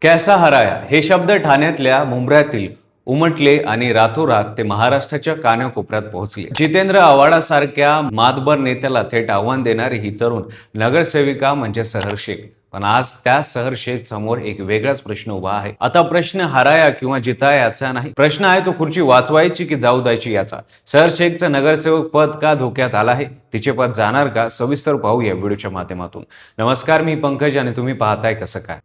कैसा हराया हे शब्द ठाण्यातल्या मुंब्र्यातील उमटले आणि रातोरात ते महाराष्ट्राच्या कानाकोपऱ्यात पोहोचले. जितेंद्र आव्हाडासारख्या मातबर नेत्याला थेट आव्हान देणारी ही तरुण नगरसेविका म्हणजे सहर शेख. पण आज त्या सहर शेख समोर एक वेगळाच प्रश्न उभा आहे. आता प्रश्न हराया किंवा जिताया याचा नाही, प्रश्न आहे तो खुर्ची वाचवायची की जाऊ द्यायची याचा. सहर शेखचं नगरसेवक पद का धोक्यात आलं आहे, तिचे पद जाणार का, सविस्तर पाहूया व्हिडिओच्या माध्यमातून. नमस्कार, मी पंकज आणि तुम्ही पाहताय कसं काय.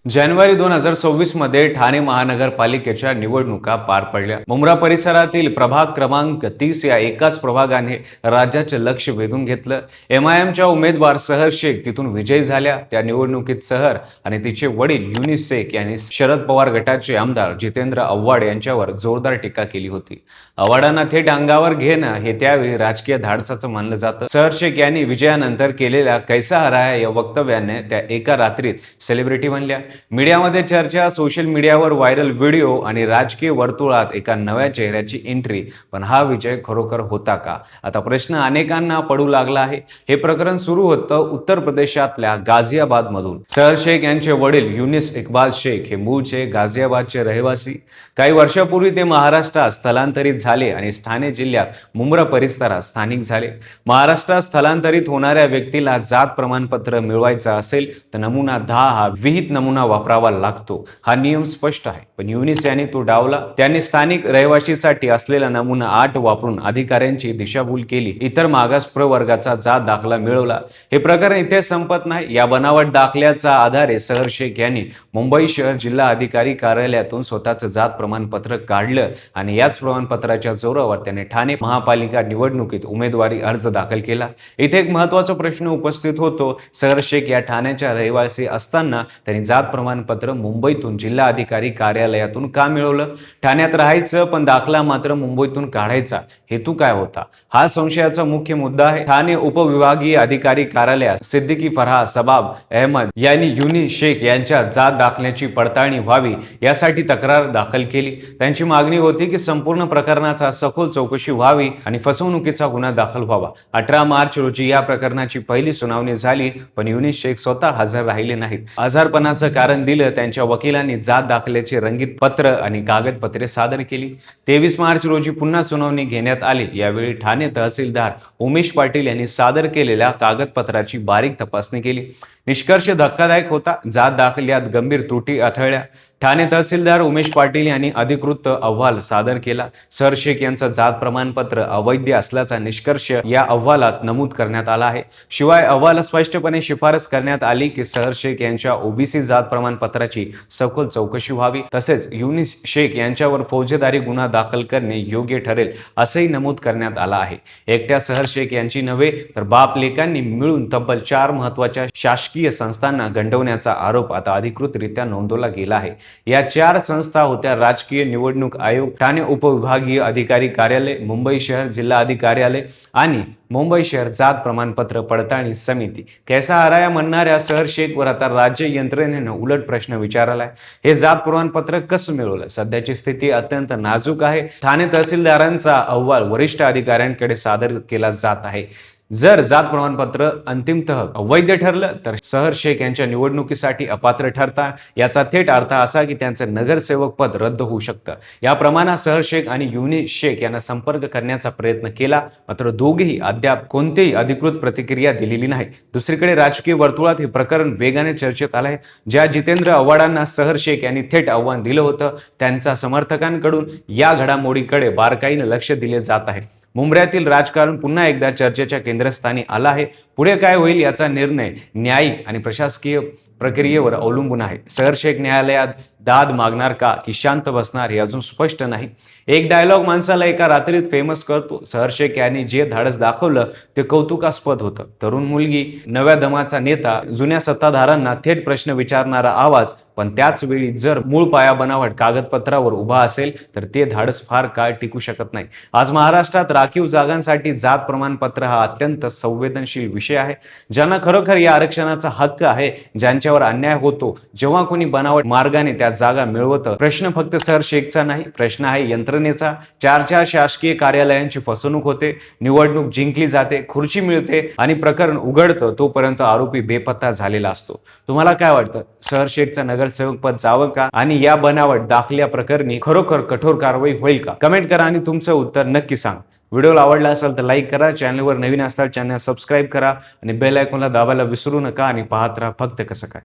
जानेवारी 2026 मध्ये ठाणे महानगरपालिकेच्या निवडणुका पार पडल्या. मुंब्रा परिसरातील प्रभाग क्रमांक 30 या एकाच प्रभागाने राज्याचे लक्ष वेधून घेतलं. MIMच्या उमेदवार सहर शेख तिथून विजयी झाल्या. त्या निवडणुकीत सहर आणि तिचे वडील युनिस शेख यांनी शरद पवार गटाचे आमदार जितेंद्र आव्हाड यांच्यावर जोरदार टीका केली होती. आव्हाडांना थेट अंगावर घेणं हे त्यावेळी राजकीय धाडसाचं मानलं जातं. सहर शेख यांनी विजयानंतर केलेल्या कैसा हराया या वक्तव्याने त्या एका रात्रीत सेलिब्रिटी बनल्या. मीडियामध्ये चर्चा, सोशल मीडियावर व्हायरल व्हिडिओ आणि राजकीय वर्तुळात एका नव्या चेहऱ्याची एंट्री. पण हा विजय खरोखर होता का? आता प्रश्न अनेकांना पडू लागला आहे. हे प्रकरण सुरू होतं उत्तर प्रदेशातल्या गाझियाबाद मधून. सहर शेख यांचे वडील युनिस इक्बाल शेख हे मूळचे गाझियाबादचे रहिवासी. काही वर्षापूर्वी ते महाराष्ट्रात स्थलांतरित झाले आणि ठाणे जिल्ह्यात मुंब्रा परिसरात स्थानिक झाले. महाराष्ट्रात स्थलांतरित होणाऱ्या व्यक्तीला जात प्रमाणपत्र मिळवायचं असेल तर नमुना 10 हा विहित नमुना वापरावा लागतो. हा नियम स्पष्ट आहे. पण युनिस यांनी तो डावला. त्यांनी स्थानिक रहिवाशीसाठी असलेला नमुना 8 वापरून अधिकाऱ्यांची दिशाभूल केली. इतर मागास प्रवर्गाचा जात दाखला मिळवला. हे प्रकरण इथे संपत नाही. या बनावट दाखल्याचा आधारे सहर शेख यांनी मुंबई शहर जिल्हा अधिकारी कार्यालयातून स्वतःचं जात प्रमाणपत्र काढलं आणि याच प्रमाणपत्राच्या जोरावर त्याने ठाणे महापालिका निवडणुकीत उमेदवारी अर्ज दाखल केला. इथे एक महत्त्वाचा प्रश्न उपस्थित होतो. सहर शेख या ठाण्याच्या रहिवासी असताना त्यांनी जात प्रमाणपत्र मुंबईतून जिल्हा अधिकारी कार्यालयातून का मिळवलं? ठाण्यात राहायचं पण दाखला मात्र मुंबईतून काढायचा. हेतू काय होता? हा संशयाचा मुख्य मुद्दा आहे. ठाणे उपविभागीय अधिकारी कार्यालयात सिद्दीकी फराह सबाब अहमद यांनी युनिस शेख यांच्या जात दाखल्याची पडताळणी व्हावी यासाठी तक्रार दाखल केली. त्यांची मागणी होती की संपूर्ण प्रकरणाचा सखोल चौकशी व्हावी आणि फसवणुकीचा गुन्हा दाखल व्हावा. 18 मार्च रोजी या प्रकरणाची पहिली सुनावणी झाली, पण युनिस शेख स्वतः हजर राहिले नाहीत. आजारपणाचं कारण दिलं. त्यांच्या वकिलांनी जात दाखल्याचे रंगीत पत्र आणि कागदपत्रे सादर केली. 23 मार्च रोजी पुन्हा सुनावणी घेण्यात आली. यावेळी ठाणे तहसीलदार उमेश पाटील यांनी सादर केलेल्या कागदपत्राची बारीक तपासणी केली. निष्कर्ष धक्कादायक होता. जात दाखल्यात गंभीर त्रुटी आढळल्या. ठाणे तहसीलदार उमेश पाटील यांनी अधिकृत अहवाल सादर केला. सहर शेख यांचं जात प्रमाणपत्र अवैध असल्याचा निष्कर्ष या अहवालात नमूद करण्यात आला आहे. शिवाय अहवालात स्पष्टपणे शिफारस करण्यात आली की सहर शेख यांच्या OBC जात प्रमाणपत्राची सखोल चौकशी व्हावी. तसेच युनिस शेख यांच्यावर फौजदारी गुन्हा दाखल करणे योग्य ठरेल असंही नमूद करण्यात आलं आहे. एकट्या सहर शेख यांची नव्हे तर बाप लेकांनी मिळून तब्बल 4 महत्त्वाच्या शासकीय संस्थांना गंडवण्याचा आरोप आता अधिकृतरित्या नोंदवला गेला आहे. या 4 संस्था होत्या राजकीय निवडणूक आयोग, ठाणे उपविभागीय अधिकारी कार्यालय, मुंबई शहर जिल्हा अधिकारी कार्यालय आणि मुंबई शहर जात प्रमाणपत्र पडताळणी समिती. कैसा हराया म्हणणाऱ्या सहर शेखवर आता राज्य यंत्रणेनं उलट प्रश्न विचारलाय. हे जात प्रमाणपत्र कसं मिळवलं? सध्याची स्थिती अत्यंत नाजूक आहे. ठाणे तहसीलदारांचा अहवाल वरिष्ठ अधिकाऱ्यांकडे सादर केला जात आहे. जर जात प्रमाणपत्र अंतिमतः अवैध ठरलं तर सहर शेख यांच्या निवडणुकीसाठी अपात्र ठरता. याचा थेट अर्थ असा की त्यांचं नगरसेवक पद रद्द होऊ शकतं. या प्रमाणात सहर शेख आणि युनिस शेख यांना संपर्क करण्याचा प्रयत्न केला, मात्र दोघेही अद्याप कोणतीही अधिकृत प्रतिक्रिया दिलेली नाही. दुसरीकडे राजकीय वर्तुळात हे प्रकरण वेगाने चर्चेत आलं आहे. ज्या जितेंद्र आव्हाडांना सहर शेख यांनी थेट आव्हान दिलं होतं, त्यांच्या समर्थकांकडून या घडामोडीकडे बारकाईने लक्ष दिले जात आहे. मुंब्र्यातील राजकारण पुन्हा एकदा चर्चेच्या केंद्रस्थानी आलं आहे. पुढे काय होईल याचा निर्णय न्यायिक आणि प्रशासकीय प्रक्रियेवर अवलंबून आहे. सहर शेख न्यायालयात दाद मागणार का की शांत बसणार हे अजून स्पष्ट नाही. एक डायलॉग माणसाला एका रात्रीत फेमस करतो. सहर शेख यांनी जे धाडस दाखवलं ते कौतुकास्पद होतं. तरुण मुलगी, नव्या दमाचा नेता, जुन्या सत्ताधारांना थेट प्रश्न विचारणारा आवाज. पण त्याच वेळी जर मूळ पाया बनावट कागदपत्रावर उभा असेल तर ते धाडस फार काळ टिकू शकत नाही. आज महाराष्ट्रात राखीव जागांसाठी जात प्रमाणपत्र हा अत्यंत संवेदनशील विषय आहे. ज्यांना खरोखर या आरक्षणाचा हक्क आहे, ज्यांच्या त्यांच्यावर अन्याय होतो जेव्हा कोणी बनावट मार्गाने त्या जागा मिळवतं. प्रश्न फक्त सर शेखचा नाही, प्रश्न आहे यंत्रणेचा. 4 शासकीय कार्यालयांची फसवणूक होते, निवडणूक जिंकली जाते, खुर्ची मिळते आणि प्रकरण उघडतं तोपर्यंत आरोपी बेपत्ता झालेला असतो. तुम्हाला काय वाटतं, शहर शेखचं नगरसेवक पद जावं का आणि या बनावट दाखल्या प्रकरणी खरोखर कठोर कारवाई होईल का? कमेंट करा आणि तुमचं उत्तर नक्की सांगा. व्हिडिओला आवडला असेल तर लाईक करा, चॅनलवर नवीन असाल चॅनल सबस्क्राईब करा आणि बेल आयकॉनला दाबायला विसरू नका आणि पाहत राहा फक्त कसं काय.